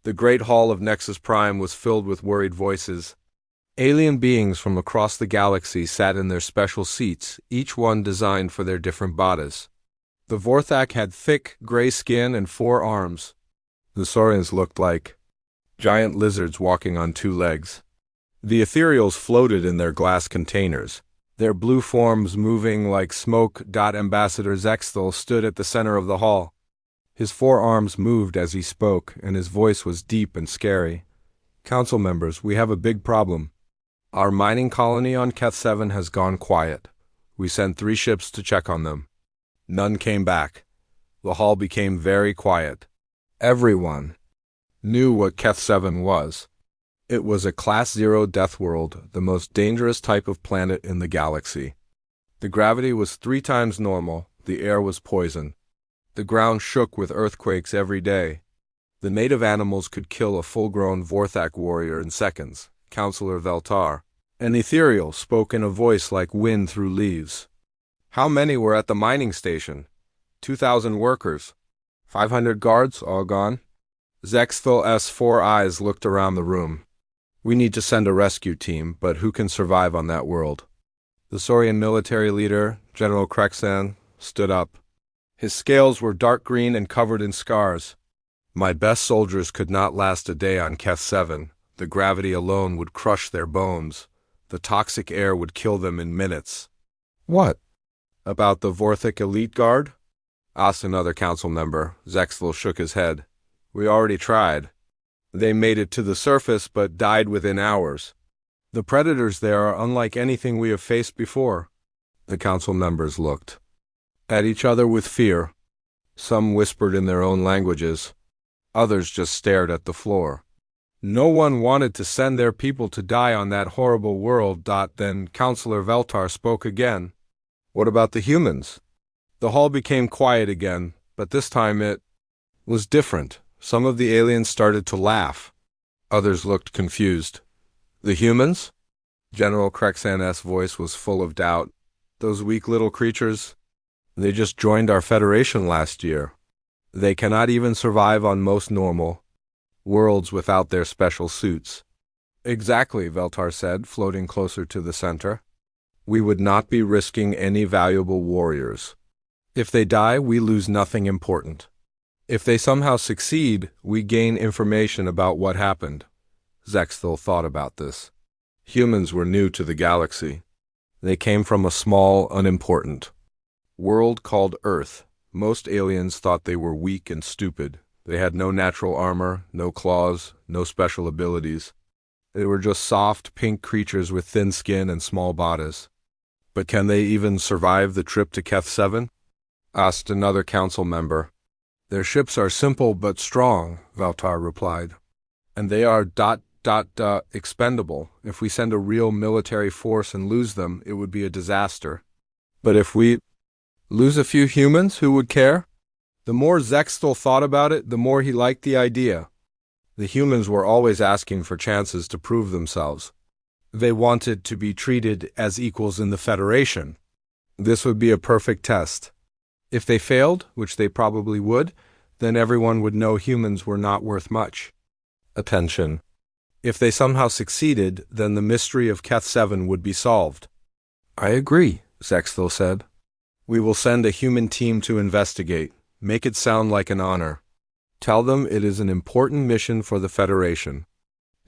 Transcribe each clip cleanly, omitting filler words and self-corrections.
The great hall of Nexus Prime was filled with worried voices. Alien beings from across the galaxy sat in their special seats, each one designed for their different bodies. The Vorthak had thick, gray skin and 4 arms. The Saurians looked like giant lizards walking on 2 legs. The ethereals floated in their glass containers, their blue forms moving like smoke. Ambassador Zexthal stood at the center of the hall. His 4 arms moved as he spoke, and his voice was deep and scary. Council members, we have a big problem. Our mining colony on Keth 7 has gone quiet. We sent 3 ships to check on them. None came back. The hall became very quiet. Everyone knew what Keth 7 was. It was a Class 0 Deathworld, the most dangerous type of planet in the galaxy. The gravity was 3 times normal, the air was poison. The ground shook with earthquakes every day. The native animals could kill a full-grown Vorthak warrior in seconds. Counselor Veltar, an ethereal, spoke in a voice like wind through leaves. How many were at the mining station? 2,000 workers. 500 guards, all gone? Zexthal's 4 eyes looked around the room. We need to send a rescue team, but who can survive on that world? The Saurian military leader, General Krexan, stood up. His scales were dark green and covered in scars. My best soldiers could not last a day on Keth 7. The gravity alone would crush their bones. The toxic air would kill them in minutes. What? About the Vorthak Elite Guard? Asked another council member. Zexthal shook his head. We already tried. They made it to the surface but died within hours. The predators there are unlike anything we have faced before. The council members looked at each other with fear. Some whispered in their own languages. Others just stared at the floor. No one wanted to send their people to die on that horrible world. Then Counselor Veltar spoke again. What about the humans? The hall became quiet again, but this time it was different. Some of the aliens started to laugh. Others looked confused. The humans? General Krexan's voice was full of doubt. Those weak little creatures? They just joined our Federation last year. They cannot even survive on most normal worlds without their special suits. Exactly, Veltar said, floating closer to the center. We would not be risking any valuable warriors. If they die, we lose nothing important. If they somehow succeed, we gain information about what happened. Zexthal thought about this. Humans were new to the galaxy. They came from a small, unimportant world called Earth. Most aliens thought they were weak and stupid. They had no natural armor, no claws, no special abilities. They were just soft, pink creatures with thin skin and small bodies. But can they even survive the trip to Keth 7? Asked another council member. Their ships are simple but strong, Veltar replied. And they are expendable. If we send a real military force and lose them, it would be a disaster. But if we lose a few humans, who would care? The more Zexthal thought about it, the more he liked the idea. The humans were always asking for chances to prove themselves. They wanted to be treated as equals in the Federation. This would be a perfect test. If they failed, which they probably would, then everyone would know humans were not worth much attention. If they somehow succeeded, then the mystery of Keth 7 would be solved. I agree, Zexthal said. We will send a human team to investigate. Make it sound like an honor. Tell them it is an important mission for the Federation.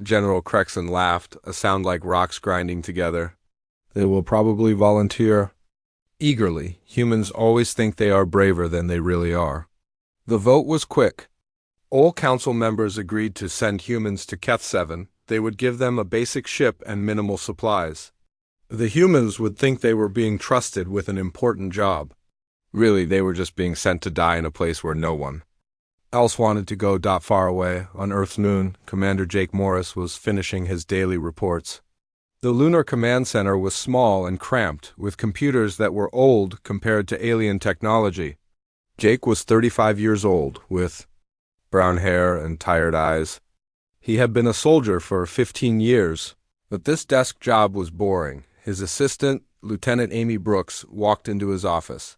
General Krexan laughed, a sound like rocks grinding together. They will probably volunteer eagerly. Humans always think they are braver than they really are. The vote was quick. All council members agreed to send humans to Keth 7. They would give them a basic ship and minimal supplies. The humans would think they were being trusted with an important job. Really, they were just being sent to die in a place where no one else wanted to go. Far away, on Earth's moon, Commander Jake Morris was finishing his daily reports. The Lunar Command Center was small and cramped, with computers that were old compared to alien technology. Jake was 35 years old, with brown hair and tired eyes. He had been a soldier for 15 years, but this desk job was boring. His assistant, Lieutenant Amy Brooks, walked into his office.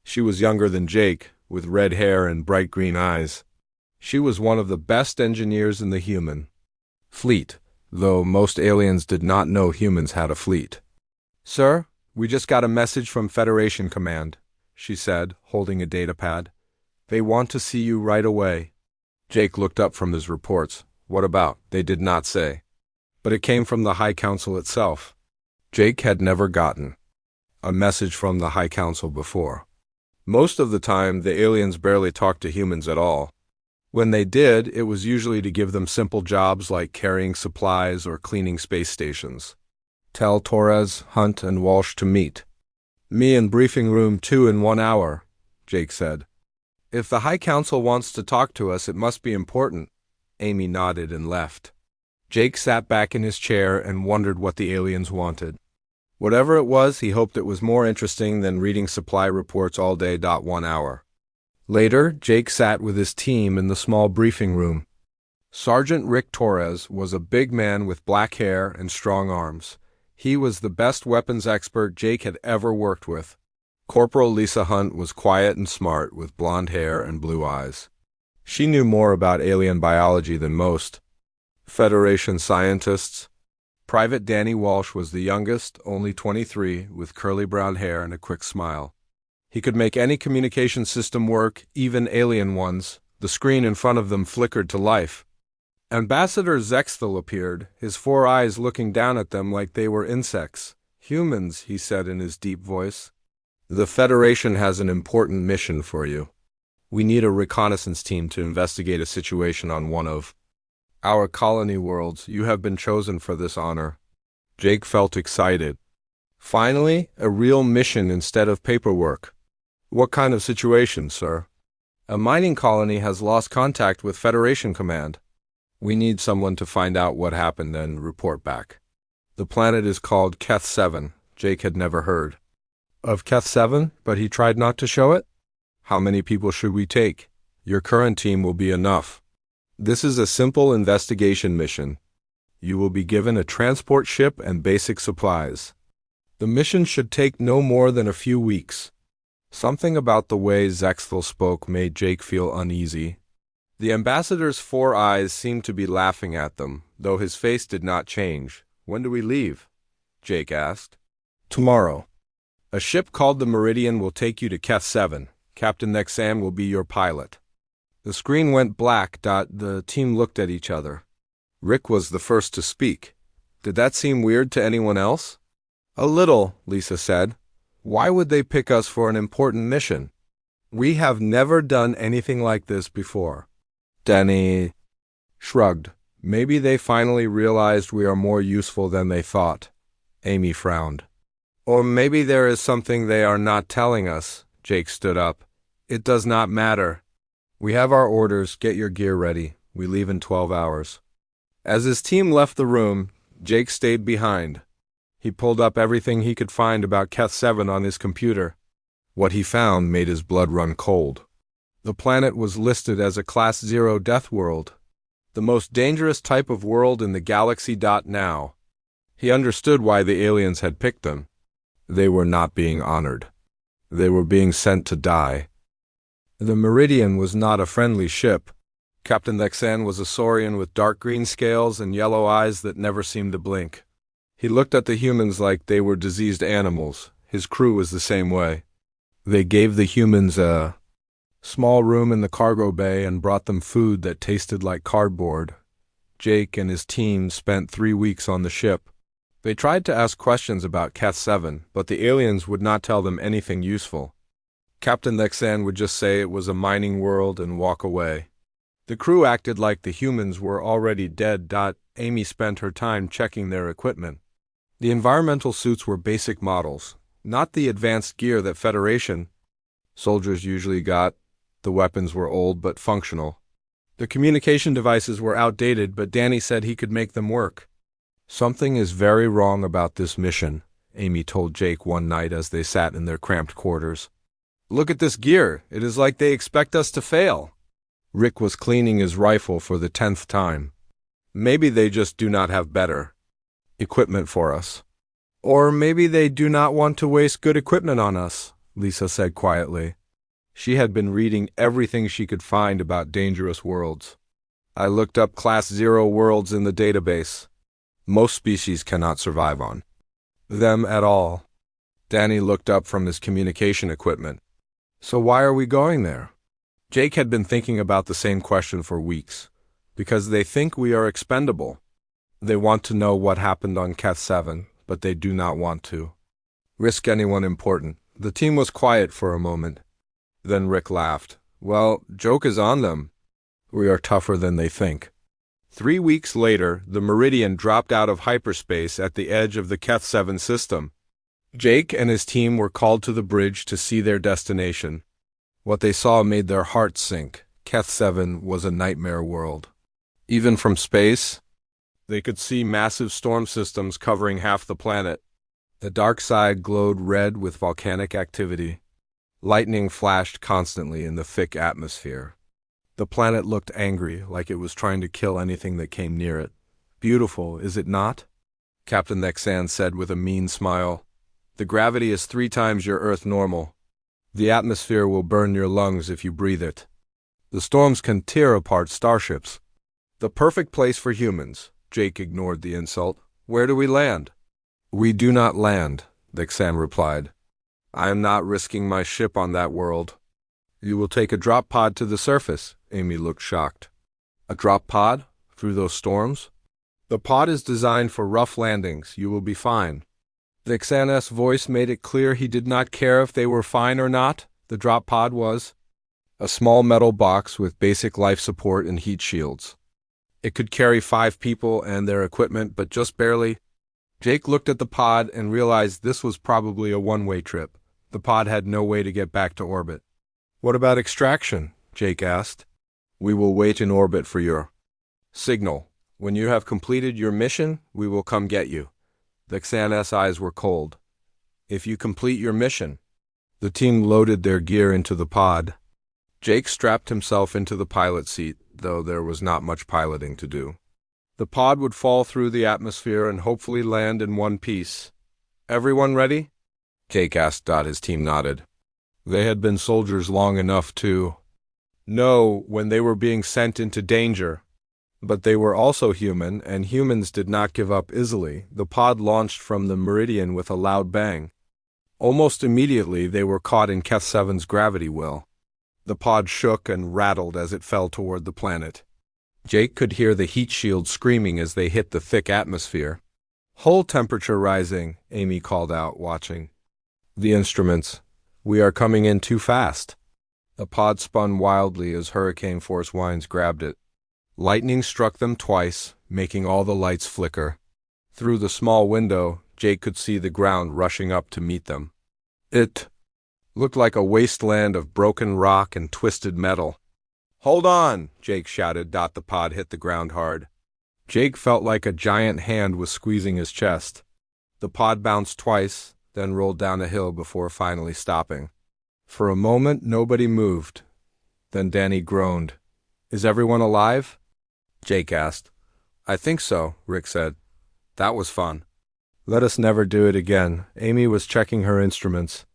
She was younger than Jake, with red hair and bright green eyes. She was one of the best engineers in the human fleet, though most aliens did not know humans had a fleet. "Sir, we just got a message from Federation Command," she said, holding a datapad. "They want to see you right away." Jake looked up from his reports. What about? They did not say. But it came from the High Council itself. Jake had never gotten a message from the High Council before. Most of the time, the aliens barely talked to humans at all. When they did, it was usually to give them simple jobs like carrying supplies or cleaning space stations. "Tell Torres, Hunt, and Walsh to meet me in briefing room 2 in 1 hour," Jake said. "If the High Council wants to talk to us, it must be important." Amy nodded and left. Jake sat back in his chair and wondered what the aliens wanted. Whatever it was, he hoped it was more interesting than reading supply reports all day. 1 hour. Later, Jake sat with his team in the small briefing room. Sergeant Rick Torres was a big man with black hair and strong arms. He was the best weapons expert Jake had ever worked with. Corporal Lisa Hunt was quiet and smart with blonde hair and blue eyes. She knew more about alien biology than most Federation scientists. Private Danny Walsh was the youngest, only 23, with curly brown hair and a quick smile. He could make any communication system work, even alien ones. The screen in front of them flickered to life. Ambassador Zexthal appeared, his 4 eyes looking down at them like they were insects. "Humans," he said in his deep voice. "The Federation has an important mission for you. We need a reconnaissance team to investigate a situation on one of our colony worlds. You have been chosen for this honor." Jake felt excited. Finally, a real mission instead of paperwork. "What kind of situation, sir?" "A mining colony has lost contact with Federation Command. We need someone to find out what happened and report back. The planet is called Keth 7. Jake had never heard of Keth 7, but he tried not to show it. "How many people should we take?" "Your current team will be enough. This is a simple investigation mission. You will be given a transport ship and basic supplies. The mission should take no more than a few weeks." Something about the way Zexthal spoke made Jake feel uneasy. The ambassador's 4 eyes seemed to be laughing at them, though his face did not change. "When do we leave?" Jake asked. "Tomorrow. A ship called the Meridian will take you to Keth 7. Captain Nexan will be your pilot." The screen went black. The team looked at each other. Rick was the first to speak. "Did that seem weird to anyone else?" "A little," Lisa said. "Why would they pick us for an important mission? We have never done anything like this before." Danny shrugged. "Maybe they finally realized we are more useful than they thought." Amy frowned. "Or maybe there is something they are not telling us." Jake stood up. "It does not matter. We have our orders. Get your gear ready. We leave in 12 hours. As his team left the room, Jake stayed behind. He pulled up everything he could find about Keth 7 on his computer. What he found made his blood run cold. The planet was listed as a Class 0 Deathworld, the most dangerous type of world in the galaxy. Now, he understood why the aliens had picked them. They were not being honored. They were being sent to die. The Meridian was not a friendly ship. Captain Lexan was a saurian with dark green scales and yellow eyes that never seemed to blink. He looked at the humans like they were diseased animals. His crew was the same way. They gave the humans a small room in the cargo bay and brought them food that tasted like cardboard. Jake and his team spent 3 weeks on the ship. They tried to ask questions about Keth 7, but the aliens would not tell them anything useful. Captain Lexan would just say it was a mining world and walk away. The crew acted like the humans were already dead. Amy spent her time checking their equipment. The environmental suits were basic models, not the advanced gear that Federation soldiers usually got. The weapons were old but functional. The communication devices were outdated, but Danny said he could make them work. "Something is very wrong about this mission," Amy told Jake one night as they sat in their cramped quarters. "Look at this gear. It is like they expect us to fail." Rick was cleaning his rifle for the 10th time. "Maybe they just do not have better equipment for us. Or maybe they do not want to waste good equipment on us," Lisa said quietly. She had been reading everything she could find about dangerous worlds. I looked up Class 0 worlds in the database. Most species cannot survive on them at all. Danny looked up from his communication equipment. So why are we going there? Jake had been thinking about the same question for weeks. Because they think we are expendable. They want to know what happened on Keth 7, but they do not want to risk anyone important. The team was quiet for a moment. Then Rick laughed. Well, joke is on them. We are tougher than they think. 3 weeks later, the Meridian dropped out of hyperspace at the edge of the Keth 7 system. Jake and his team were called to the bridge to see their destination. What they saw made their hearts sink. Keth 7 was a nightmare world. Even from space, they could see massive storm systems covering half the planet. The dark side glowed red with volcanic activity. Lightning flashed constantly in the thick atmosphere. The planet looked angry, like it was trying to kill anything that came near it. Beautiful, is it not? Captain Nexan said with a mean smile. The gravity is 3 times your Earth normal. The atmosphere will burn your lungs if you breathe it. The storms can tear apart starships. The perfect place for humans. Jake ignored the insult. Where do we land? We do not land, Nexan replied. I am not risking my ship on that world. You will take a drop pod to the surface. Amy looked shocked. A drop pod? Through those storms? The pod is designed for rough landings. You will be fine. Nexan's voice made it clear he did not care if they were fine or not. The drop pod was a small metal box with basic life support and heat shields. It could carry 5 people and their equipment, but just barely. Jake looked at the pod and realized this was probably a one-way trip. The pod had no way to get back to orbit. What about extraction? Jake asked. We will wait in orbit for your signal. When you have completed your mission, we will come get you. Nexan's eyes were cold. If you complete your mission. The team loaded their gear into the pod. Jake strapped himself into the pilot seat, though there was not much piloting to do. The pod would fall through the atmosphere and hopefully land in one piece. Everyone ready? Jake asked. His team nodded. They had been soldiers long enough to know when they were being sent into danger. But they were also human, and humans did not give up easily. The pod launched from the Meridian with a loud bang. Almost immediately, they were caught in Keth 7's gravity well. The pod shook and rattled as it fell toward the planet. Jake could hear the heat shield screaming as they hit the thick atmosphere. Hull temperature rising, Amy called out, watching the instruments. We are coming in too fast. The pod spun wildly as hurricane-force winds grabbed it. Lightning struck them twice, making all the lights flicker. Through the small window, Jake could see the ground rushing up to meet them. It looked like a wasteland of broken rock and twisted metal. Hold on, Jake shouted. The pod hit the ground hard. Jake felt like a giant hand was squeezing his chest. The pod bounced twice, then rolled down a hill before finally stopping. For a moment, nobody moved. Then Danny groaned. Is everyone alive? Jake asked. I think so, Rick said. That was fun. Let us never do it again. Amy was checking her instruments.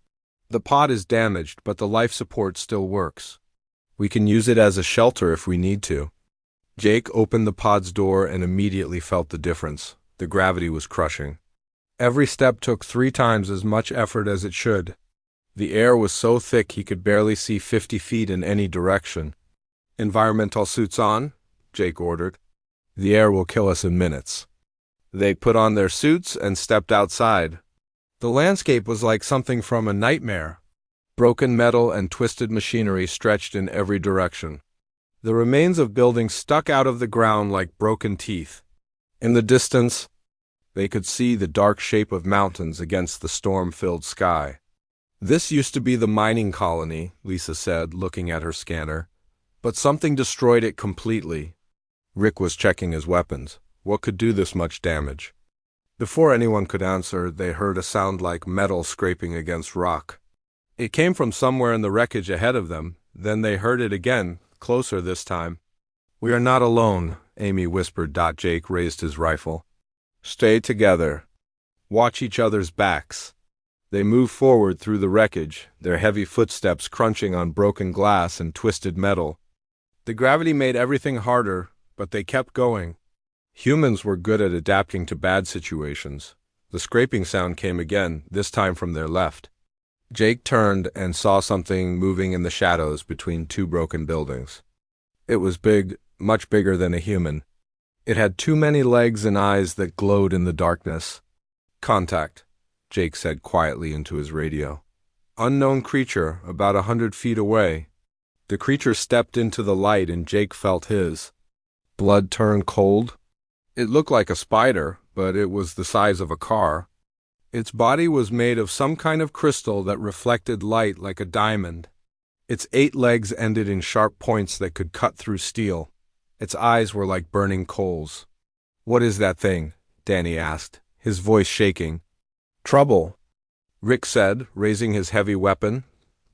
The pod is damaged, but the life support still works. We can use it as a shelter if we need to. Jake opened the pod's door and immediately felt the difference. The gravity was crushing. Every step took 3 times as much effort as it should. The air was so thick he could barely see 50 feet in any direction. Environmental suits on, Jake ordered. The air will kill us in minutes. They put on their suits and stepped outside. The landscape was like something from a nightmare. Broken metal and twisted machinery stretched in every direction. The remains of buildings stuck out of the ground like broken teeth. In the distance, they could see the dark shape of mountains against the storm-filled sky. This used to be the mining colony, Lisa said, looking at her scanner. But something destroyed it completely. Rick was checking his weapons. What could do this much damage? Before anyone could answer, they heard a sound like metal scraping against rock. It came from somewhere in the wreckage ahead of them. Then they heard it again, closer this time. We are not alone, Amy whispered. Jake raised his rifle. Stay together. Watch each other's backs. They moved forward through the wreckage, their heavy footsteps crunching on broken glass and twisted metal. The gravity made everything harder, but they kept going. Humans were good at adapting to bad situations. The scraping sound came again, this time from their left. Jake turned and saw something moving in the shadows between two broken buildings. It was big, much bigger than a human. It had too many legs and eyes that glowed in the darkness. "Contact," Jake said quietly into his radio. "Unknown creature, about 100 feet away." The creature stepped into the light and Jake felt his blood turn cold. It looked like a spider, but it was the size of a car. Its body was made of some kind of crystal that reflected light like a diamond. Its 8 legs ended in sharp points that could cut through steel. Its eyes were like burning coals. "What is that thing?" Danny asked, his voice shaking. "Trouble," Rick said, raising his heavy weapon.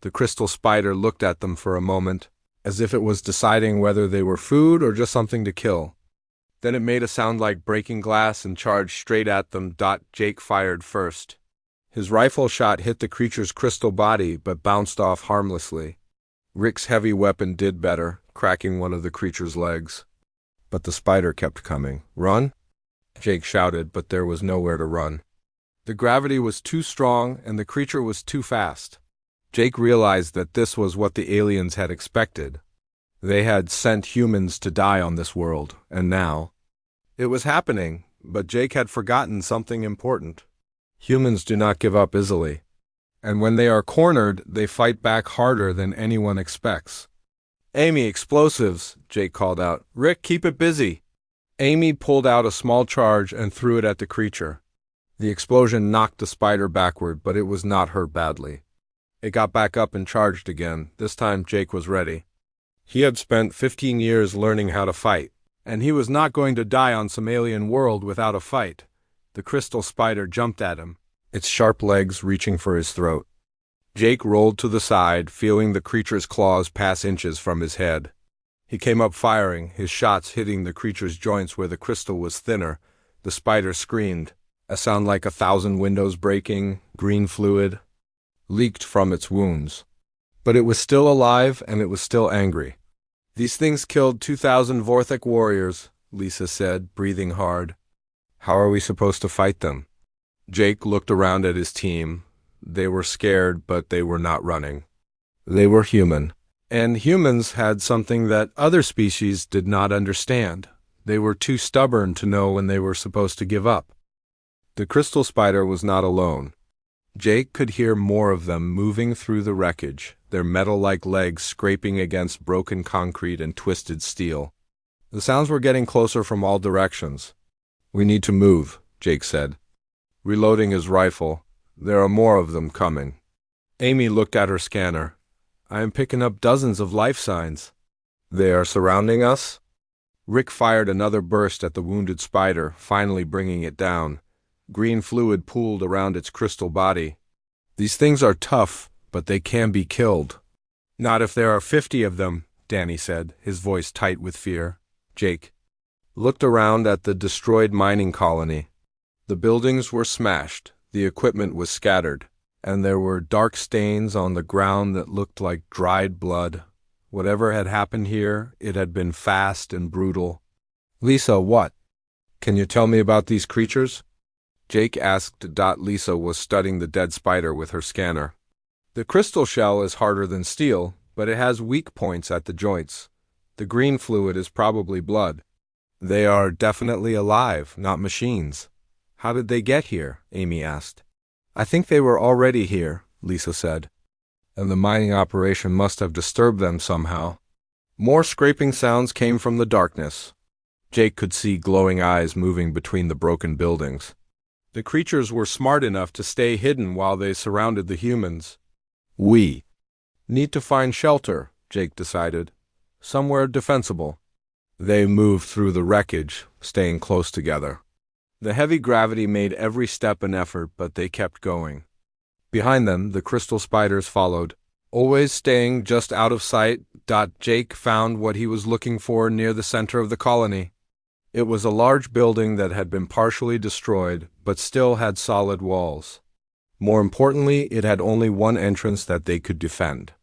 The crystal spider looked at them for a moment, as if it was deciding whether they were food or just something to kill. Then it made a sound like breaking glass and charged straight at them. Jake fired first. His rifle shot hit the creature's crystal body, but bounced off harmlessly. Rick's heavy weapon did better, cracking one of the creature's legs. But the spider kept coming. "Run?" Jake shouted, but there was nowhere to run. The gravity was too strong, and the creature was too fast. Jake realized that this was what the aliens had expected. They had sent humans to die on this world, and now it was happening, but Jake had forgotten something important. Humans do not give up easily, and when they are cornered, they fight back harder than anyone expects. "Amy, explosives," Jake called out. "Rick, keep it busy." Amy pulled out a small charge and threw it at the creature. The explosion knocked the spider backward, but it was not hurt badly. It got back up and charged again. This time Jake was ready. He had spent 15 years learning how to fight, and he was not going to die on some alien world without a fight. The crystal spider jumped at him, its sharp legs reaching for his throat. Jake rolled to the side, feeling the creature's claws pass inches from his head. He came up firing, his shots hitting the creature's joints where the crystal was thinner. The spider screamed, a sound like 1,000 windows breaking. Green fluid leaked from its wounds. But it was still alive, and it was still angry. "These things killed 2,000 Vorthak warriors," Lisa said, breathing hard. "How are we supposed to fight them?" Jake looked around at his team. They were scared, but they were not running. They were human. And humans had something that other species did not understand. They were too stubborn to know when they were supposed to give up. The crystal spider was not alone. Jake could hear more of them moving through the wreckage, their metal-like legs scraping against broken concrete and twisted steel. The sounds were getting closer from all directions. "We need to move," Jake said, reloading his rifle. "There are more of them coming." Amy looked at her scanner. "I am picking up dozens of life signs." "They are surrounding us?" Rick fired another burst at the wounded spider, finally bringing it down. Green fluid pooled around its crystal body. "These things are tough, but they can be killed." "Not if there are 50 of them," Danny said, his voice tight with fear. Jake looked around at the destroyed mining colony. The buildings were smashed, the equipment was scattered, and there were dark stains on the ground that looked like dried blood. Whatever had happened here, it had been fast and brutal. "Lisa, what? Can you tell me about these creatures?" Jake asked. Lisa was studying the dead spider with her scanner. "The crystal shell is harder than steel, but it has weak points at the joints. The green fluid is probably blood. They are definitely alive, not machines." "How did they get here?" Amy asked. "I think they were already here," Lisa said, "and the mining operation must have disturbed them somehow." More scraping sounds came from the darkness. Jake could see glowing eyes moving between the broken buildings. The creatures were smart enough to stay hidden while they surrounded the humans. "We need to find shelter," Jake decided. "Somewhere defensible." They moved through the wreckage, staying close together. The heavy gravity made every step an effort, but they kept going. Behind them, the crystal spiders followed, always staying just out of sight. Jake found what he was looking for near the center of the colony. It was a large building that had been partially destroyed, but still had solid walls. More importantly, it had only one entrance that they could defend.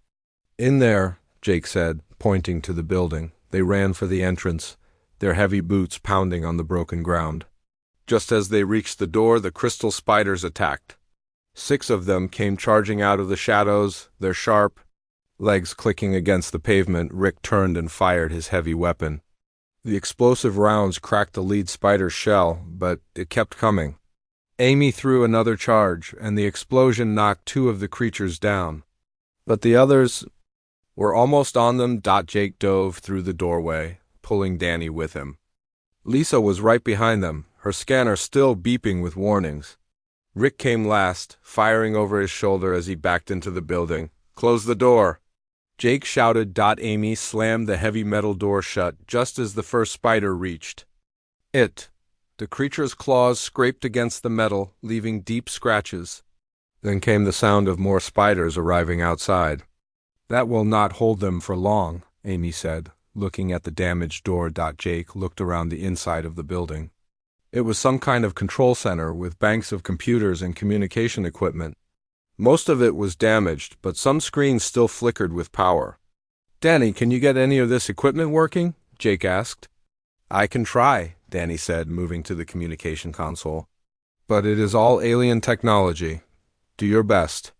In there, Jake said, pointing to the building. They ran for the entrance, their heavy boots pounding on the broken ground. Just as they reached the door, the crystal spiders attacked. 6 of them came charging out of the shadows, their sharp legs clicking against the pavement. Rick turned and fired his heavy weapon. The explosive rounds cracked the lead spider's shell, but it kept coming. Amy threw another charge, and the explosion knocked 2 of the creatures down. But the others were almost on them. Jake dove through the doorway, pulling Danny with him. Lisa was right behind them, her scanner still beeping with warnings. Rick came last, firing over his shoulder as he backed into the building. "Close the door!" Jake shouted. Amy slammed the heavy metal door shut just as the first spider reached it. The creature's claws scraped against the metal, leaving deep scratches. Then came the sound of more spiders arriving outside. "That will not hold them for long," Amy said, looking at the damaged door. Jake looked around the inside of the building. It was some kind of control center with banks of computers and communication equipment. Most of it was damaged, but some screens still flickered with power. "Danny, can you get any of this equipment working?" Jake asked. "I can try," Danny said, moving to the communication console. "But it is all alien technology. Do your best.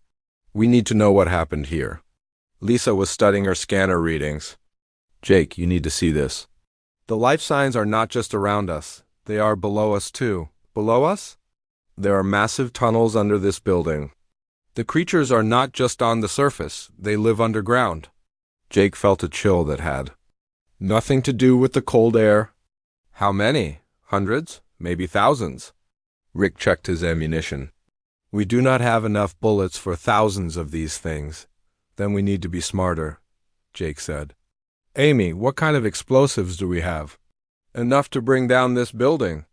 We need to know what happened here." Lisa was studying her scanner readings. "Jake, you need to see this. The life signs are not just around us. They are below us too." "Below us?" "There are massive tunnels under this building. The creatures are not just on the surface, they live underground." Jake felt a chill that had nothing to do with the cold air. "How many? Hundreds? Maybe thousands?" Rick checked his ammunition. "We do not have enough bullets for thousands of these things. Then we need to be smarter," Jake said. "Amy, what kind of explosives do we have?" "Enough to bring down this building."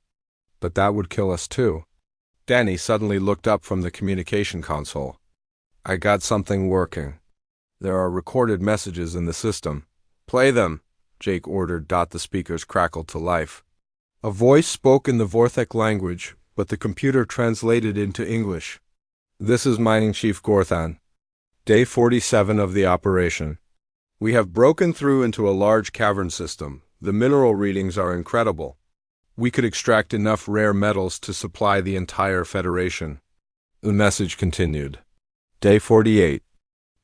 "But that would kill us too." Danny suddenly looked up from the communication console. "I got something working. There are recorded messages in the system." "Play them," Jake ordered. The speakers crackled to life. A voice spoke in the Vorthek language, but the computer translated into English. "This is Mining Chief Gorthan. Day 47 of the operation. We have broken through into a large cavern system. The mineral readings are incredible. We could extract enough rare metals to supply the entire Federation." The message continued. Day 48.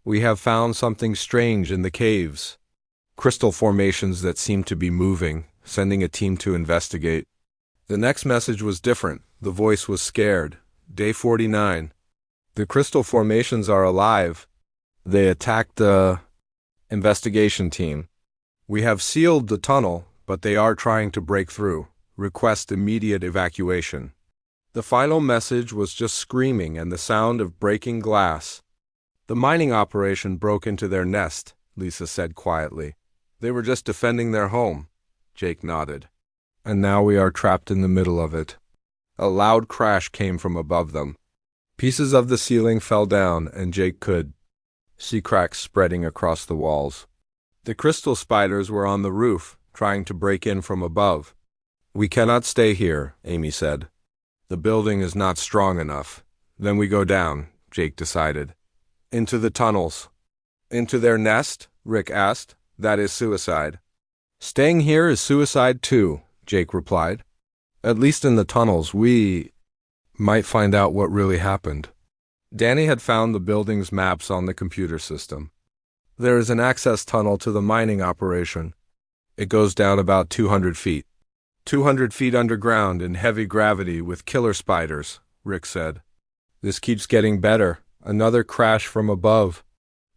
We have found something strange in the caves. Crystal formations that seem to be moving, sending a team to investigate. The next message was different. The voice was scared. Day 49. The crystal formations are alive. They attacked the investigation team. We have sealed the tunnel, but they are trying to break through. Request immediate evacuation. The final message was just screaming and the sound of breaking glass. The mining operation broke into their nest, Lisa said quietly. They were just defending their home. Jake nodded. And now we are trapped in the middle of it. A loud crash came from above them. Pieces of the ceiling fell down, and Jake could see cracks spreading across the walls. The crystal spiders were on the roof, trying to break in from above. "We cannot stay here," Amy said. "The building is not strong enough." "Then we go down," Jake decided. "Into the tunnels." "Into their nest?" Rick asked. "That is suicide." "Staying here is suicide too," Jake replied. "At least in the tunnels we might find out what really happened." Danny had found the building's maps on the computer system. "There is an access tunnel to the mining operation. It goes down about 200 feet. 200 feet underground in heavy gravity with killer spiders," Rick said. "This keeps getting better." Another crash from above.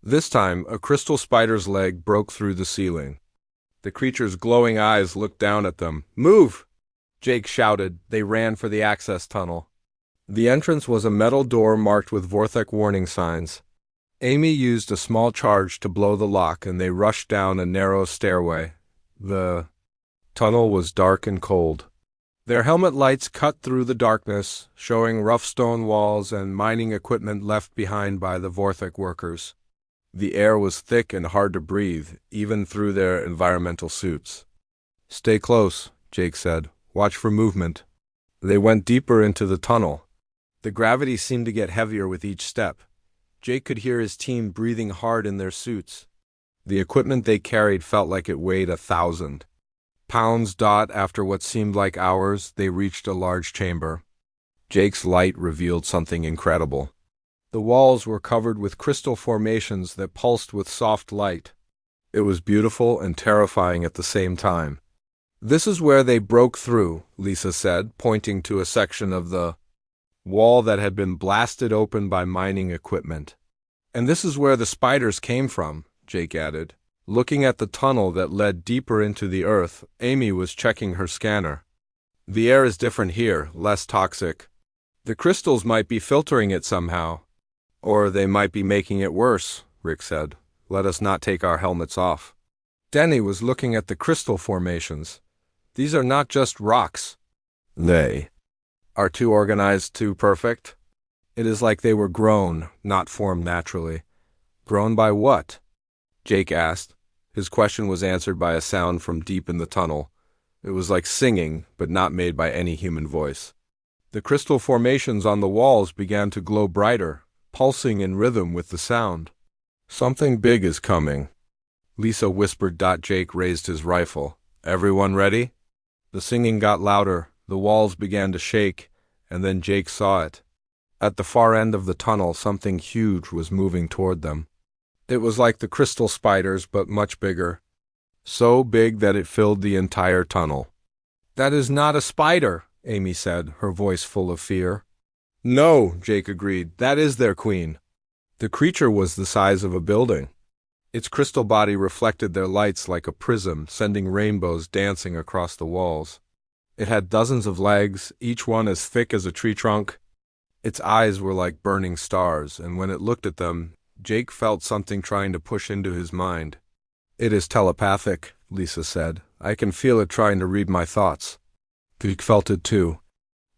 This time, a crystal spider's leg broke through the ceiling. The creature's glowing eyes looked down at them. "Move!" Jake shouted. They ran for the access tunnel. The entrance was a metal door marked with Vorthek warning signs. Amy used a small charge to blow the lock, and they rushed down a narrow stairway. The tunnel was dark and cold. Their helmet lights cut through the darkness, showing rough stone walls and mining equipment left behind by the Vorthek workers. The air was thick and hard to breathe, even through their environmental suits. "Stay close," Jake said. "Watch for movement." They went deeper into the tunnel. The gravity seemed to get heavier with each step. Jake could hear his team breathing hard in their suits. The equipment they carried felt like it weighed 1,000 pounds. After what seemed like hours, they reached a large chamber. Jake's light revealed something incredible. The walls were covered with crystal formations that pulsed with soft light. It was beautiful and terrifying at the same time. "This is where they broke through," Lisa said, pointing to a section of the wall that had been blasted open by mining equipment. "And this is where the spiders came from," Jake added. Looking at the tunnel that led deeper into the earth, Amy was checking her scanner. "The air is different here, less toxic. The crystals might be filtering it somehow. Or they might be making it worse," Rick said. "Let us not take our helmets off." Denny was looking at the crystal formations. "These are not just rocks. They are too organized, too perfect. It is like they were grown, not formed naturally." "Grown by what?" Jake asked. His question was answered by a sound from deep in the tunnel. It was like singing, but not made by any human voice. The crystal formations on the walls began to glow brighter, pulsing in rhythm with the sound. "Something big is coming," Lisa whispered. Jake raised his rifle. "Everyone ready?" The singing got louder, the walls began to shake, and then Jake saw it. At the far end of the tunnel, something huge was moving toward them. It was like the crystal spiders, but much bigger. So big that it filled the entire tunnel. "That is not a spider," Amy said, her voice full of fear. "No," Jake agreed, "that is their queen." The creature was the size of a building. Its crystal body reflected their lights like a prism, sending rainbows dancing across the walls. It had dozens of legs, each one as thick as a tree trunk. Its eyes were like burning stars, and when it looked at them, Jake felt something trying to push into his mind. "It is telepathic," Lisa said. "I can feel it trying to read my thoughts." Jake felt it too.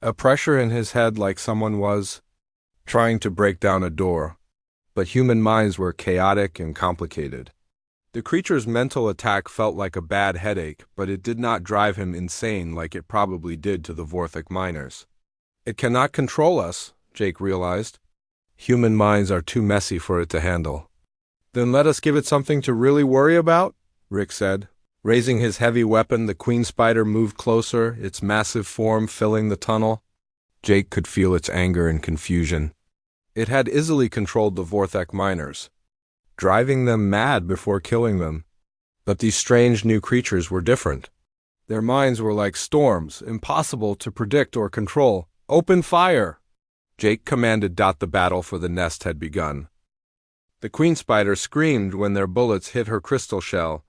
A pressure in his head like someone was trying to break down a door. But human minds were chaotic and complicated. The creature's mental attack felt like a bad headache, but it did not drive him insane like it probably did to the Vorthic miners. "It cannot control us," Jake realized. "Human minds are too messy for it to handle." "Then let us give it something to really worry about," Rick said. Raising his heavy weapon, the queen spider moved closer, its massive form filling the tunnel. Jake could feel its anger and confusion. It had easily controlled the Vorthic miners, driving them mad before killing them. But these strange new creatures were different. Their minds were like storms, impossible to predict or control. "Open fire!" Jake commanded. The battle for the nest had begun. The queen spider screamed when their bullets hit her crystal shell.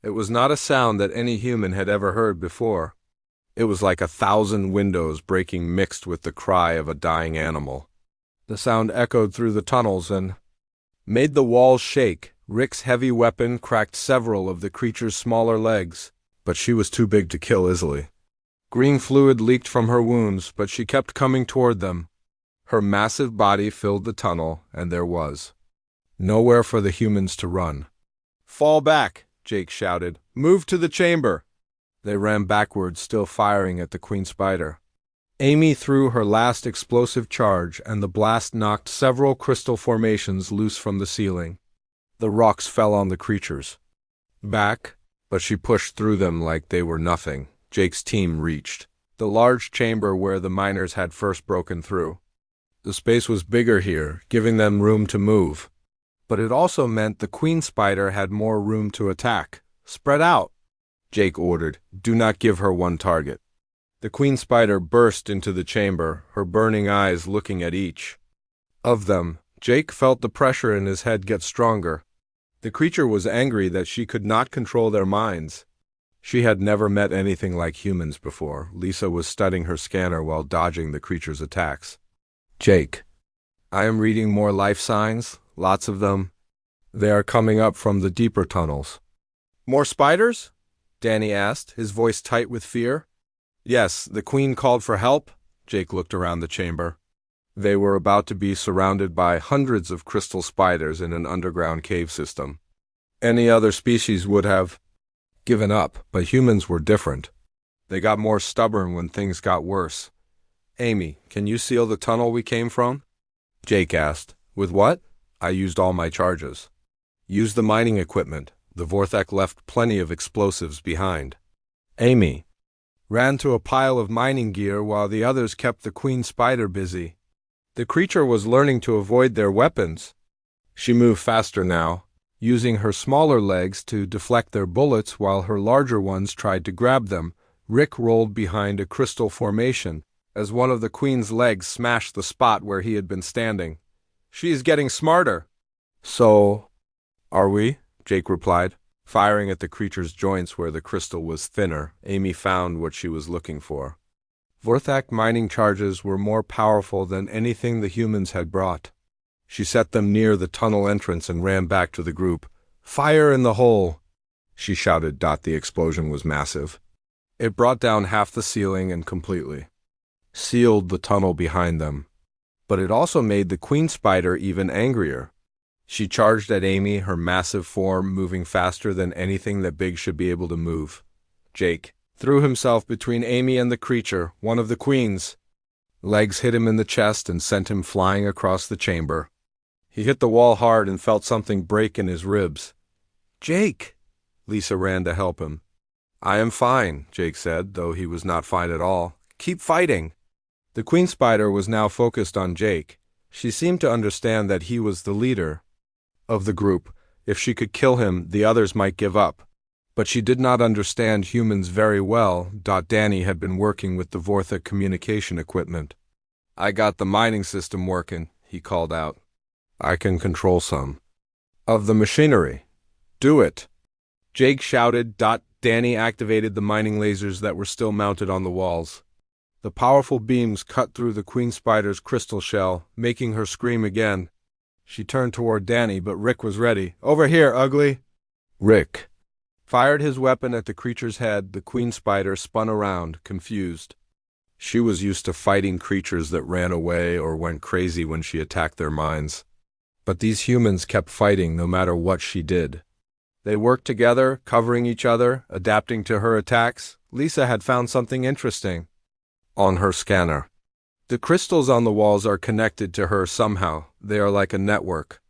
It was not a sound that any human had ever heard before. It was like 1,000 windows breaking mixed with the cry of a dying animal. The sound echoed through the tunnels and made the walls shake. Rick's heavy weapon cracked several of the creature's smaller legs, but she was too big to kill easily. Green fluid leaked from her wounds, but she kept coming toward them. Her massive body filled the tunnel, and there was nowhere for the humans to run. "Fall back!" Jake shouted. "Move to the chamber!" They ran backwards, still firing at the queen spider. Amy threw her last explosive charge, and the blast knocked several crystal formations loose from the ceiling. The rocks fell on the creatures. Back, but she pushed through them like they were nothing. Jake's team reached the large chamber where the miners had first broken through. The space was bigger here, giving them room to move. But it also meant the queen spider had more room to attack. "Spread out," Jake ordered. "Do not give her one target." The queen spider burst into the chamber, her burning eyes looking at each of them. Jake felt the pressure in his head get stronger. The creature was angry that she could not control their minds. She had never met anything like humans before. Lisa was studying her scanner while dodging the creature's attacks. "Jake, I am reading more life signs. Lots of them. They are coming up from the deeper tunnels." "More spiders?" Danny asked, his voice tight with fear. "Yes, the queen called for help." Jake looked around the chamber. They were about to be surrounded by hundreds of crystal spiders in an underground cave system. Any other species would have given up, but humans were different. They got more stubborn when things got worse. Amy, can you seal the tunnel we came from? Jake asked. With what? I used all my charges. Use the mining equipment. The Vorthak left plenty of explosives behind. Amy ran to a pile of mining gear while the others kept the queen spider busy. The creature was learning to avoid their weapons. She moved faster now, using her smaller legs to deflect their bullets while her larger ones tried to grab them. Rick rolled behind a crystal formation as one of the queen's legs smashed the spot where he had been standing. She is getting smarter. So, are we? Jake replied, firing at the creature's joints where the crystal was thinner. Amy found what she was looking for. Vorthak mining charges were more powerful than anything the humans had brought. She set them near the tunnel entrance and ran back to the group. Fire in the hole! She shouted. The explosion was massive. It brought down half the ceiling and completely sealed the tunnel behind them. But it also made the queen spider even angrier. She charged at Amy, her massive form moving faster than anything that big should be able to move. Jake threw himself between Amy and the creature, one of the queens. Legs hit him in the chest and sent him flying across the chamber. He hit the wall hard and felt something break in his ribs. Jake! Lisa ran to help him. I am fine, Jake said, though he was not fine at all. Keep fighting! The queen spider was now focused on Jake. She seemed to understand that he was the leader of the group. If she could kill him, the others might give up. But she did not understand humans very well. Danny had been working with the Vorthak communication equipment. I got the mining system working, he called out. I can control some of the machinery. Do it! Jake shouted. Danny activated the mining lasers that were still mounted on the walls. The powerful beams cut through the queen spider's crystal shell, making her scream again. She turned toward Danny, but Rick was ready. Over here, ugly! Rick fired his weapon at the creature's head. The queen spider spun around, confused. She was used to fighting creatures that ran away or went crazy when she attacked their minds. But these humans kept fighting no matter what she did. They worked together, covering each other, adapting to her attacks. Lisa had found something interesting on her scanner. The crystals on the walls are connected to her somehow. They are like a network.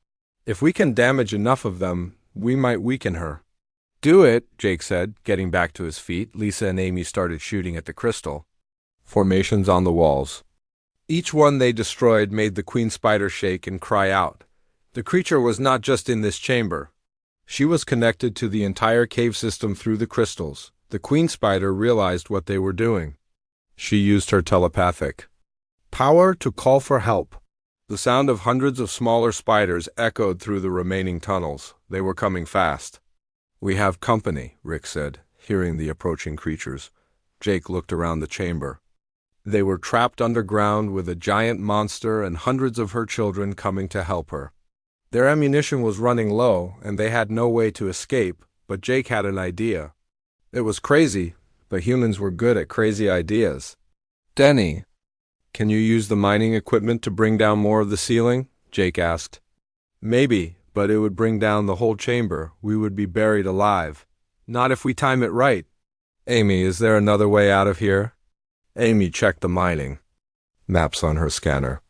If we can damage enough of them, we might weaken her. Do it, Jake said, getting back to his feet. Lisa and Amy started shooting at the crystal formations on the walls. Each one they destroyed made the queen spider shake and cry out. The creature was not just in this chamber. She was connected to the entire cave system through the crystals. The queen spider realized what they were doing. She used her telepathic power to call for help. The sound of hundreds of smaller spiders echoed through the remaining tunnels. They were coming fast. We have company, Rick said, hearing the approaching creatures. Jake looked around the chamber. They were trapped underground with a giant monster and hundreds of her children coming to help her. Their ammunition was running low, and they had no way to escape, but Jake had an idea. It was crazy, but humans were good at crazy ideas. Denny, can you use the mining equipment to bring down more of the ceiling? Jake asked. Maybe, but it would bring down the whole chamber. We would be buried alive. Not if we time it right. Amy, is there another way out of here? Amy checked the mining maps on her scanner.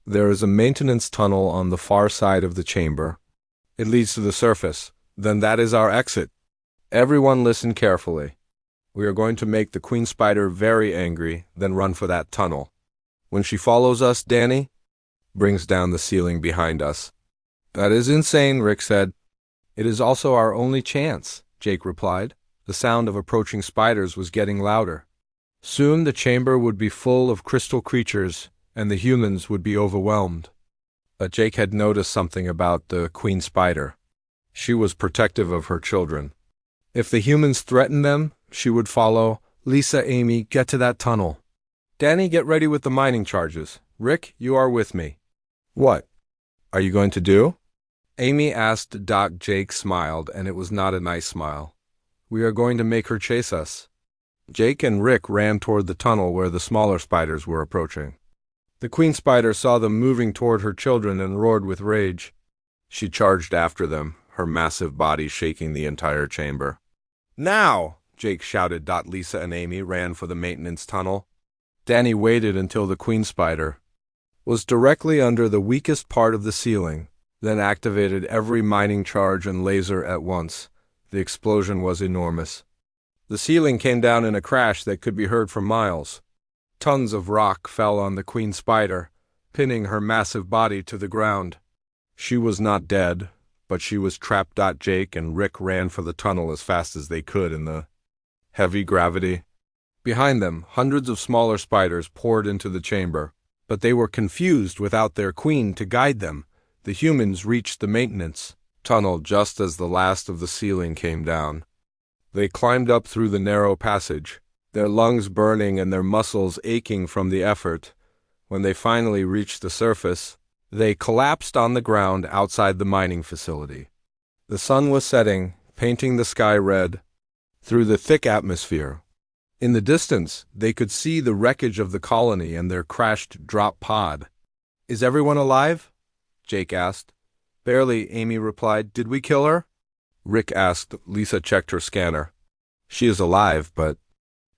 There is a maintenance tunnel on the far side of the chamber. It leads to the surface. Then that is our exit. Everyone listen carefully. We are going to make the queen spider very angry, then run for that tunnel. When she follows us, Danny brings down the ceiling behind us. That is insane, Rick said. It is also our only chance, Jake replied. The sound of approaching spiders was getting louder. Soon the chamber would be full of crystal creatures, and the humans would be overwhelmed. But Jake had noticed something about the queen spider. She was protective of her children. If the humans threatened them, she would follow. Lisa, Amy, get to that tunnel. Danny, get ready with the mining charges. Rick, you are with me. What are you going to do? Amy asked. Jake smiled, and it was not a nice smile. We are going to make her chase us. Jake and Rick ran toward the tunnel where the smaller spiders were approaching. The queen spider saw them moving toward her children and roared with rage. She charged after them, her massive body shaking the entire chamber. Now! Jake shouted. Lisa and Amy ran for the maintenance tunnel. Danny waited until the queen spider was directly under the weakest part of the ceiling, then activated every mining charge and laser at once. The explosion was enormous. The ceiling came down in a crash that could be heard for miles. Tons of rock fell on the queen spider, pinning her massive body to the ground. She was not dead, but she was trapped. Jake and Rick ran for the tunnel as fast as they could in the heavy gravity. Behind them, hundreds of smaller spiders poured into the chamber, but they were confused without their queen to guide them. The humans reached the maintenance tunnel just as the last of the ceiling came down. They climbed up through the narrow passage, their lungs burning and their muscles aching from the effort. When they finally reached the surface, they collapsed on the ground outside the mining facility. The sun was setting, painting the sky red through the thick atmosphere. In the distance, they could see the wreckage of the colony and their crashed drop pod. "Is everyone alive?" Jake asked. "Barely," Amy replied. "Did we kill her?" Rick asked. Lisa checked her scanner. "She is alive, but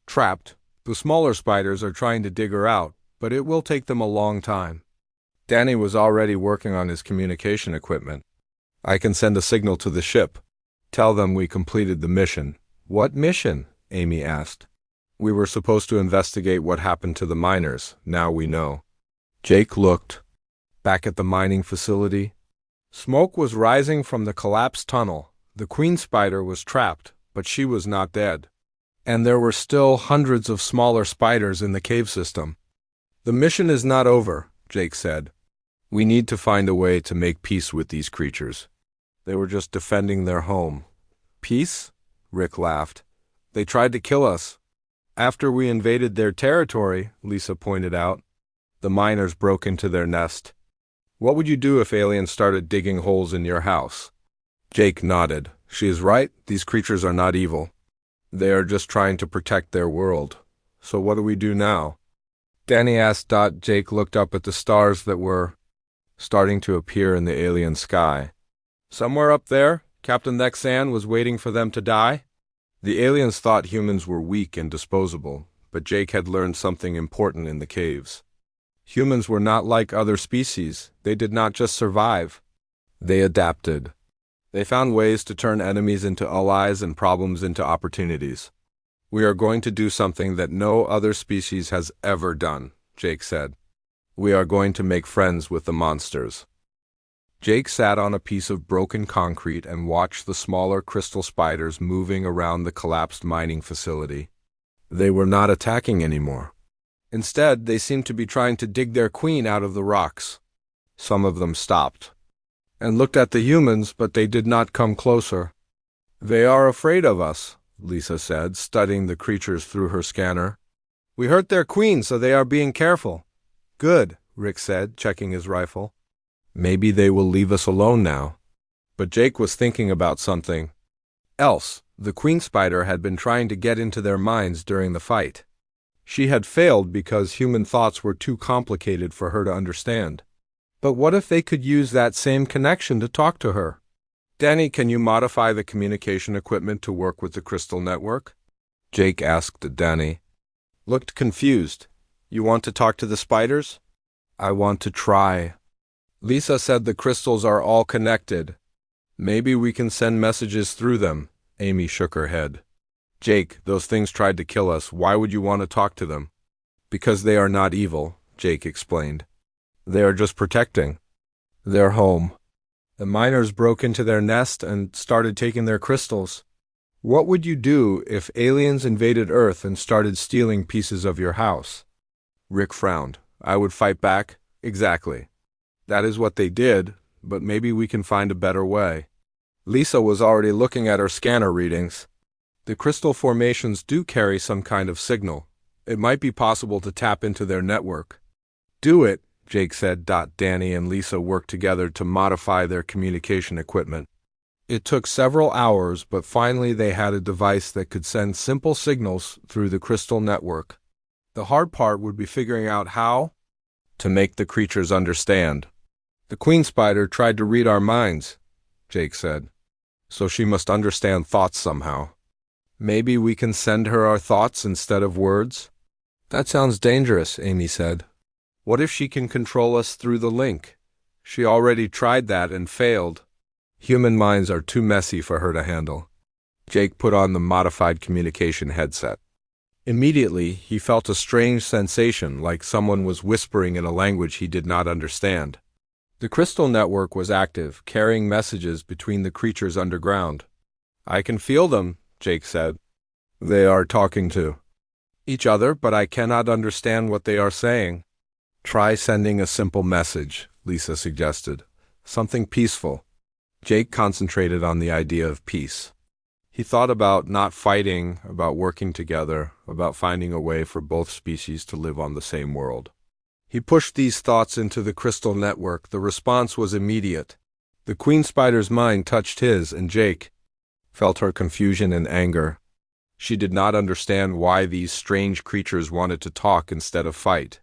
trapped. The smaller spiders are trying to dig her out, but it will take them a long time." Danny was already working on his communication equipment. "I can send a signal to the ship. Tell them we completed the mission." "What mission?" Amy asked. "We were supposed to investigate what happened to the miners. Now we know." Jake looked back at the mining facility. Smoke was rising from the collapsed tunnel. The queen spider was trapped, but she was not dead. And there were still hundreds of smaller spiders in the cave system. "The mission is not over," Jake said. "We need to find a way to make peace with these creatures. They were just defending their home." "Peace?" Rick laughed. "They tried to kill us after we invaded their territory," Lisa pointed out. "The miners broke into their nest. What would you do if aliens started digging holes in your house?" Jake nodded. "She is right. These creatures are not evil. They are just trying to protect their world. So what do we do now?" Danny asked. Jake looked up at the stars that were starting to appear in the alien sky. "Somewhere up there, Captain Nexan was waiting for them to die." The aliens thought humans were weak and disposable, but Jake had learned something important in the caves. Humans were not like other species. They did not just survive. They adapted. They found ways to turn enemies into allies and problems into opportunities. "We are going to do something that no other species has ever done," Jake said. "We are going to make friends with the monsters." Jake sat on a piece of broken concrete and watched the smaller crystal spiders moving around the collapsed mining facility. They were not attacking anymore. Instead, they seemed to be trying to dig their queen out of the rocks. Some of them stopped and looked at the humans, but they did not come closer. "They are afraid of us," Lisa said, studying the creatures through her scanner. "We hurt their queen, so they are being careful." "Good," Rick said, checking his rifle. "Maybe they will leave us alone now." But Jake was thinking about something else. The queen spider had been trying to get into their minds during the fight. She had failed because human thoughts were too complicated for her to understand. But what if they could use that same connection to talk to her? "Danny, can you modify the communication equipment to work with the crystal network?" Jake asked. Danny looked confused. "You want to talk to the spiders?" "I want to try." Lisa said the crystals are all connected. "Maybe we can send messages through them." Amy shook her head. "Jake, those things tried to kill us. Why would you want to talk to them?" "Because they are not evil," Jake explained. "They are just protecting their home. The miners broke into their nest and started taking their crystals. What would you do if aliens invaded Earth and started stealing pieces of your house?" Rick frowned. "I would fight back." "Exactly. That is what they did, but maybe we can find a better way." Lisa was already looking at her scanner readings. "The crystal formations do carry some kind of signal. It might be possible to tap into their network." "Do it," Jake said. Danny and Lisa worked together to modify their communication equipment. It took several hours, but finally they had a device that could send simple signals through the crystal network. The hard part would be figuring out how to make the creatures understand. "The queen spider tried to read our minds," Jake said. "So she must understand thoughts somehow. Maybe we can send her our thoughts instead of words?" That sounds dangerous, Amy said. What if she can control us through the link? She already tried that and failed. Human minds are too messy for her to handle. Jake put on the modified communication headset. Immediately, he felt a strange sensation, like someone was whispering in a language he did not understand. The crystal network was active, carrying messages between the creatures underground. I can feel them, Jake said. They are talking to each other, but I cannot understand what they are saying. Try sending a simple message, Lisa suggested. Something peaceful. Jake concentrated on the idea of peace. He thought about not fighting, about working together, about finding a way for both species to live on the same world. He pushed these thoughts into the crystal network. The response was immediate. The queen spider's mind touched his, and Jake felt her confusion and anger. She did not understand why these strange creatures wanted to talk instead of fight.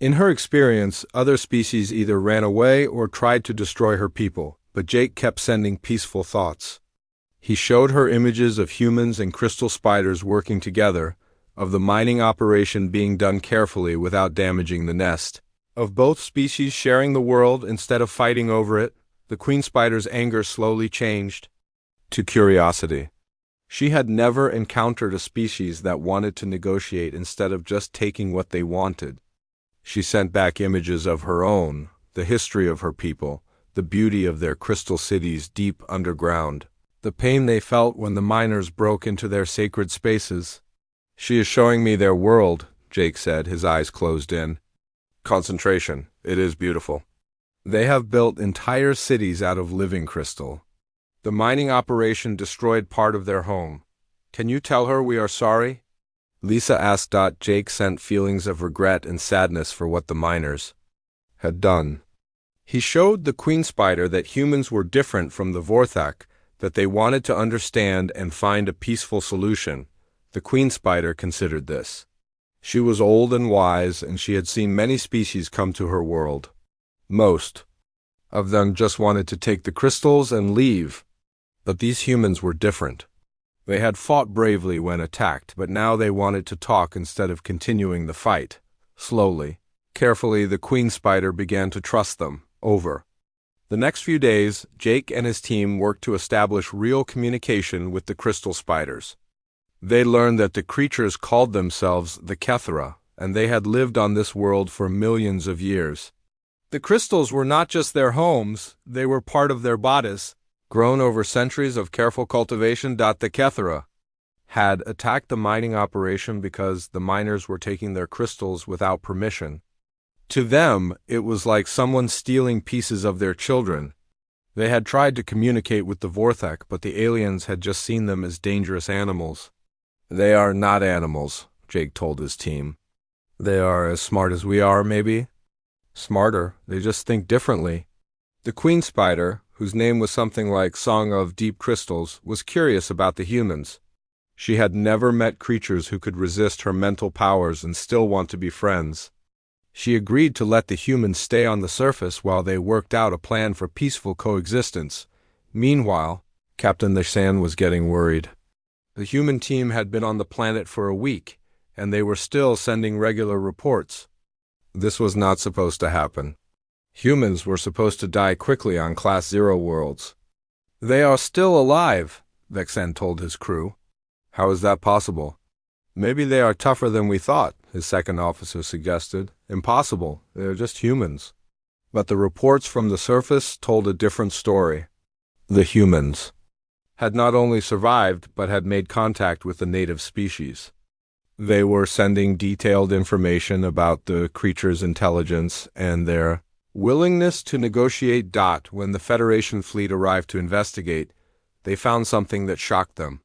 In her experience, other species either ran away or tried to destroy her people, but Jake kept sending peaceful thoughts. He showed her images of humans and crystal spiders working together, of the mining operation being done carefully without damaging the nest, of both species sharing the world instead of fighting over it. The queen spider's anger slowly changed to curiosity. She had never encountered a species that wanted to negotiate instead of just taking what they wanted. She sent back images of her own, the history of her people, the beauty of their crystal cities deep underground, the pain they felt when the miners broke into their sacred spaces. She is showing me their world, Jake said, his eyes closed in. Concentration. It is beautiful. They have built entire cities out of living crystal. The mining operation destroyed part of their home. Can you tell her we are sorry? Lisa asked. Jake sent feelings of regret and sadness for what the miners had done. He showed the queen spider that humans were different from the Vorthak, that they wanted to understand and find a peaceful solution. The queen spider considered this. She was old and wise, and she had seen many species come to her world. Most of them just wanted to take the crystals and leave. But these humans were different. They had fought bravely when attacked, but now they wanted to talk instead of continuing the fight. Slowly, carefully, the queen spider began to trust them. Over the next few days, Jake and his team worked to establish real communication with the crystal spiders. They learned that the creatures called themselves the Kethra, and they had lived on this world for millions of years. The crystals were not just their homes, they were part of their bodies, grown over centuries of careful cultivation. The Kethra had attacked the mining operation because the miners were taking their crystals without permission. To them, it was like someone stealing pieces of their children. They had tried to communicate with the Vorthak, but the aliens had just seen them as dangerous animals. They are not animals, Jake told his team. They are as smart as we are, maybe. Smarter, they just think differently. The queen spider, whose name was something like Song of Deep Crystals, was curious about the humans. She had never met creatures who could resist her mental powers and still want to be friends. She agreed to let the humans stay on the surface while they worked out a plan for peaceful coexistence. Meanwhile, Captain Lashan was getting worried. The human team had been on the planet for a week, and they were still sending regular reports. This was not supposed to happen. Humans were supposed to die quickly on Class 0 worlds. They are still alive, Vexen told his crew. How is that possible? Maybe they are tougher than we thought, his second officer suggested. Impossible, they are just humans. But the reports from the surface told a different story. The humans had not only survived, but had made contact with the native species. They were sending detailed information about the creatures' intelligence and their willingness to negotiate. When the Federation fleet arrived to investigate, they found something that shocked them.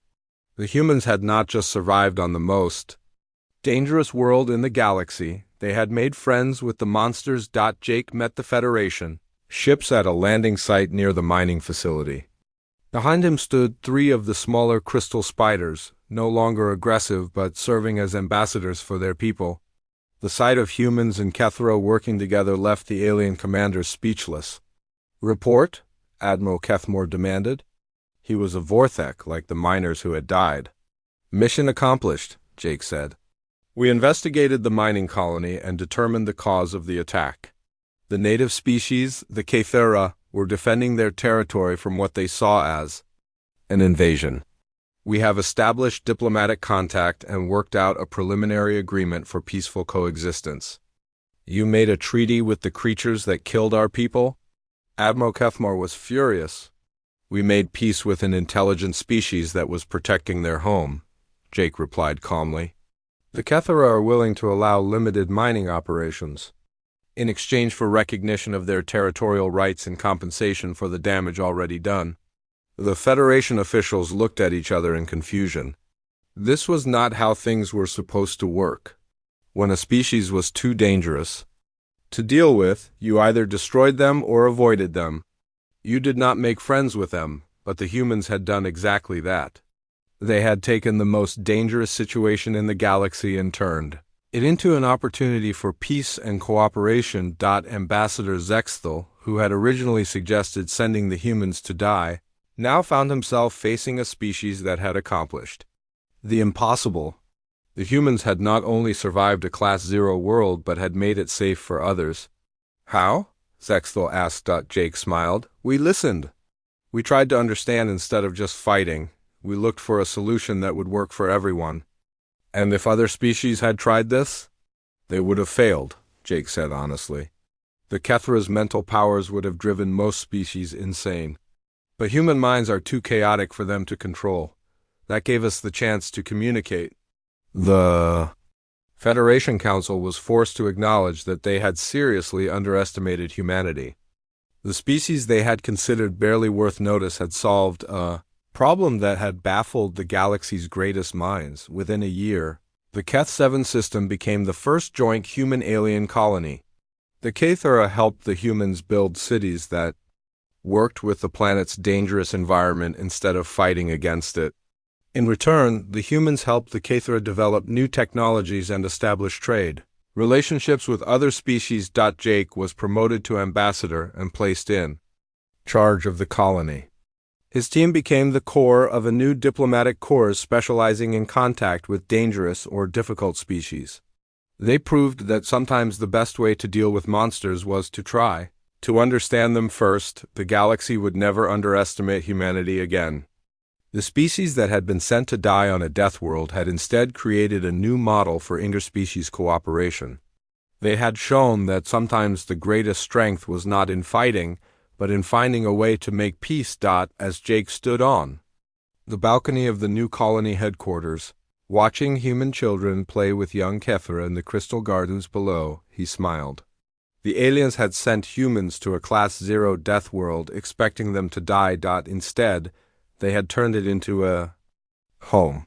The humans had not just survived on the most dangerous world in the galaxy, they had made friends with the monsters. Jake met the Federation ships at a landing site near the mining facility. Behind him stood 3 of the smaller crystal spiders, no longer aggressive but serving as ambassadors for their people. The sight of humans and Kethra working together left the alien commanders speechless. Report? Admiral Kethmore demanded. He was a Vorthak, like the miners who had died. Mission accomplished, Jake said. We investigated the mining colony and determined the cause of the attack. The native species, the Kathura, were defending their territory from what they saw as an invasion. We have established diplomatic contact and worked out a preliminary agreement for peaceful coexistence. You made a treaty with the creatures that killed our people? Admiral Kethmar was furious. We made peace with an intelligent species that was protecting their home, Jake replied calmly. The Kethera are willing to allow limited mining operations in exchange for recognition of their territorial rights and compensation for the damage already done. The Federation officials looked at each other in confusion. This was not how things were supposed to work. When a species was too dangerous to deal with, you either destroyed them or avoided them. You did not make friends with them, but the humans had done exactly that. They had taken the most dangerous situation in the galaxy and turned it into an opportunity for peace and cooperation. Ambassador Zexthal, who had originally suggested sending the humans to die, now found himself facing a species that had accomplished the impossible. The humans had not only survived a Class 0 world but had made it safe for others. How? Zexthal asked. Jake smiled. We listened. We tried to understand instead of just fighting. We looked for a solution that would work for everyone. And if other species had tried this, they would have failed, Jake said honestly. The Kethra's mental powers would have driven most species insane. But human minds are too chaotic for them to control. That gave us the chance to communicate. The Federation Council was forced to acknowledge that they had seriously underestimated humanity. The species they had considered barely worth notice had solved a problem that had baffled the galaxy's greatest minds. Within a year, the Keth-7 system became the first joint human-alien colony. The Kathura helped the humans build cities that worked with the planet's dangerous environment instead of fighting against it. In return, the humans helped the Kathura develop new technologies and establish trade. Relationships with other species. Jake was promoted to ambassador and placed in charge of the colony. His team became the core of a new diplomatic corps specializing in contact with dangerous or difficult species. They proved that sometimes the best way to deal with monsters was to try to understand them first. The galaxy would never underestimate humanity again. The species that had been sent to die on a Deathworld had instead created a new model for interspecies cooperation. They had shown that sometimes the greatest strength was not in fighting, but in finding a way to make peace. As Jake stood on the balcony of the new colony headquarters, watching human children play with young Kethra in the crystal gardens below, he smiled. The aliens had sent humans to a Class 0 Deathworld expecting them to die. Instead, they had turned it into a home.